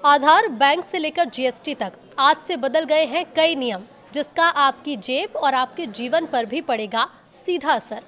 आधार, bank से लेकर GST तक आज से बदल गए हैं कई नियम, जिसका आपकी जेब और आपके जीवन पर भी पड़ेगा सीधा असर।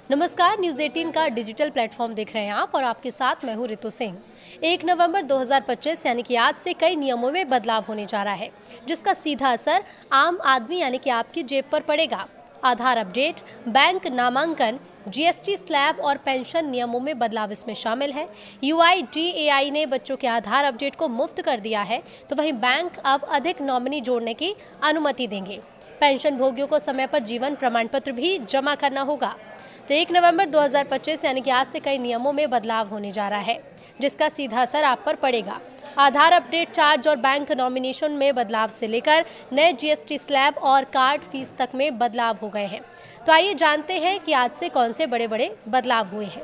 नमस्कार, न्यूज़ 18 का डिजिटल प्लेटफॉर्म देख रहे हैं आप और आपके साथ मैं हूं रितु सिंह। 1 नवंबर 2025 यानी कि आज से कई नियमों में बदलाव होने जा रहा है, जिसका सीधा असर आम आदमी यानी कि आपकी जेब पर पड़ेगा। आधार अपडेट, बैंक नामांकन, जीएसटी स्लैब और पेंशन नियमों में बदलाव इसमें शामिल है। यूआईडीएआई ने बच्चों के आधार अपडेट को मुफ्त कर दिया है, तो वहीं बैंक अब अधिक नॉमिनी जोड़ने की अनुमति देंगे। पेंशन भोगियों को समय पर जीवन प्रमाण पत्र भी जमा करना होगा। तो 1 नवंबर 2025 यानी कि आज से कई नियमों में बदलाव होने जा रहा है, जिसका सीधा असर आप पर पड़ेगा। आधार अपडेट चार्ज और बैंक नॉमिनेशन में बदलाव से लेकर नए जीएसटी स्लैब और कार्ड फीस तक में बदलाव हो गए हैं। तो आइए जानते हैं कि आज से कौन से बड़े बड़े बदलाव हुए हैं,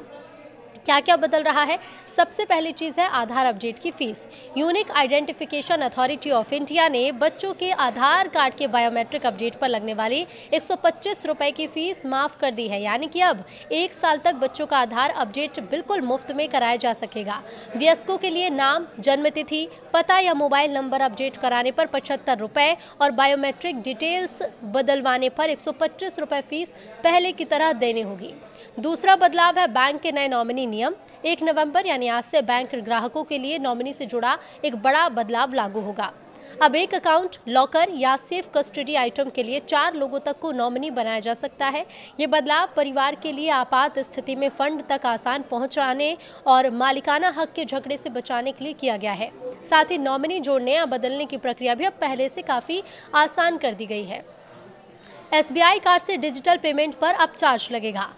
क्या क्या बदल रहा है। सबसे पहली चीज़ है आधार अपडेट की fees. Unique identification authority of India ने बच्चों के आधार कार्ड के बायोमेट्रिक अपडेट पर लगने वाली 125 रुपये की फीस माफ़ कर दी है। यानी कि अब 1 साल तक बच्चों का आधार अपडेट बिल्कुल मुफ्त में कराया जा सकेगा। वयस्कों के लिए नाम, जन्मतिथि, पता या मोबाइल नंबर अपडेट कराने पर 75 रुपये और बायोमेट्रिक डिटेल्स बदलवाने पर 125 रुपये फीस पहले की तरह देनी होगी। दूसरा बदलाव है बैंक के नए नॉमिनी नियम। 1 नवंबर यानी आज से बैंक ग्राहकों के लिए नॉमिनी से जुड़ा एक बड़ा बदलाव लागू होगा। अब एक अकाउंट, लॉकर या सेफ कस्टडी आइटम के लिए 4 लोगों तक को नॉमिनी बनाया जा सकता है। ये बदलाव परिवार के लिए आपात स्थिति में फंड तक आसान पहुंचाने और मालिकाना हक के झगड़े से बचाने के लिए किया गया है। साथ ही नॉमिनी जोड़ने या बदलने की प्रक्रिया भी अब पहले से काफ़ी आसान कर दी गई है। एसबीआई कार्ड से डिजिटल पेमेंट पर अब चार्ज लगेगा।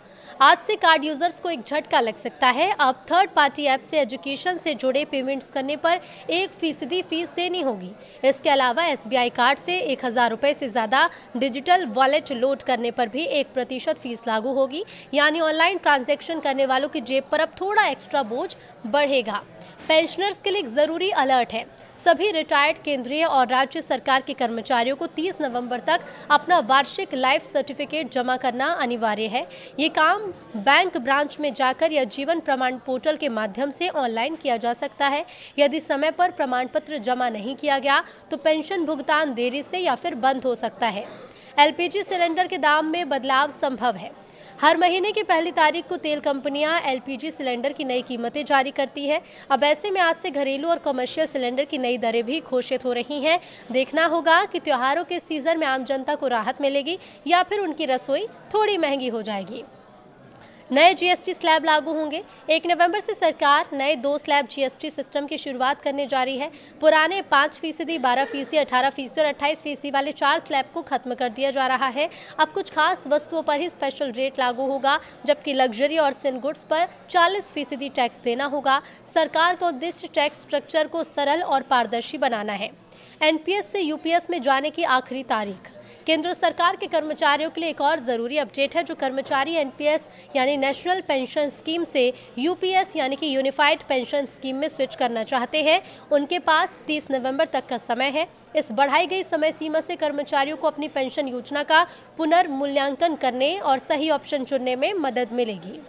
आज से कार्ड यूजर्स को एक झटका लग सकता है। अब थर्ड पार्टी ऐप से एजुकेशन से जुड़े पेमेंट्स करने पर 1% फीस देनी होगी। इसके अलावा एसबीआई कार्ड से 1000 रुपये से ज़्यादा डिजिटल वॉलेट लोड करने पर भी 1% फीस लागू होगी। यानी ऑनलाइन ट्रांजैक्शन करने वालों की जेब पर अब थोड़ा एक्स्ट्रा बोझ बढ़ेगा। पेंशनर्स के लिए एक ज़रूरी अलर्ट है। सभी रिटायर्ड केंद्रीय और राज्य सरकार के कर्मचारियों को 30 नवंबर तक अपना वार्षिक लाइफ सर्टिफिकेट जमा करना अनिवार्य है। ये काम बैंक ब्रांच में जाकर या जीवन प्रमाण पोर्टल के माध्यम से ऑनलाइन किया जा सकता है। यदि समय पर प्रमाण पत्र जमा नहीं किया गया तो पेंशन भुगतान देरी से या फिर बंद हो सकता है। एलपीजी सिलेंडर के दाम में बदलाव संभव है। हर महीने की पहली तारीख को तेल कंपनियां एलपीजी सिलेंडर की नई कीमतें जारी करती हैं। अब ऐसे में आज से घरेलू और कमर्शियल सिलेंडर की नई दरें भी घोषित हो रही हैं। देखना होगा कि त्योहारों के सीजन में आम जनता को राहत मिलेगी या फिर उनकी रसोई थोड़ी महंगी हो जाएगी। नए जीएसटी स्लैब लागू होंगे। 1 नवंबर से सरकार नए 2 स्लैब जीएसटी सिस्टम की शुरुआत करने जा रही है। पुराने 5%, 12%, 18% और 28% वाले 4 स्लैब को खत्म कर दिया जा रहा है। अब कुछ खास वस्तुओं पर ही स्पेशल रेट लागू होगा, जबकि लग्जरी और सिन गुड्स पर 40% टैक्स देना होगा। सरकार का उद्देश्य टैक्स स्ट्रक्चर को सरल और पारदर्शी बनाना है। एनपीएस से यूपीएस में जाने की आखिरी तारीख। केंद्र सरकार के कर्मचारियों के लिए एक और ज़रूरी अपडेट है। जो कर्मचारी एनपीएस यानी नेशनल पेंशन स्कीम से यूपीएस यानी कि यूनिफाइड पेंशन स्कीम में स्विच करना चाहते हैं, उनके पास 30 नवंबर तक का समय है। इस बढ़ाई गई समय सीमा से कर्मचारियों को अपनी पेंशन योजना का पुनर्मूल्यांकन करने और सही ऑप्शन चुनने में मदद मिलेगी।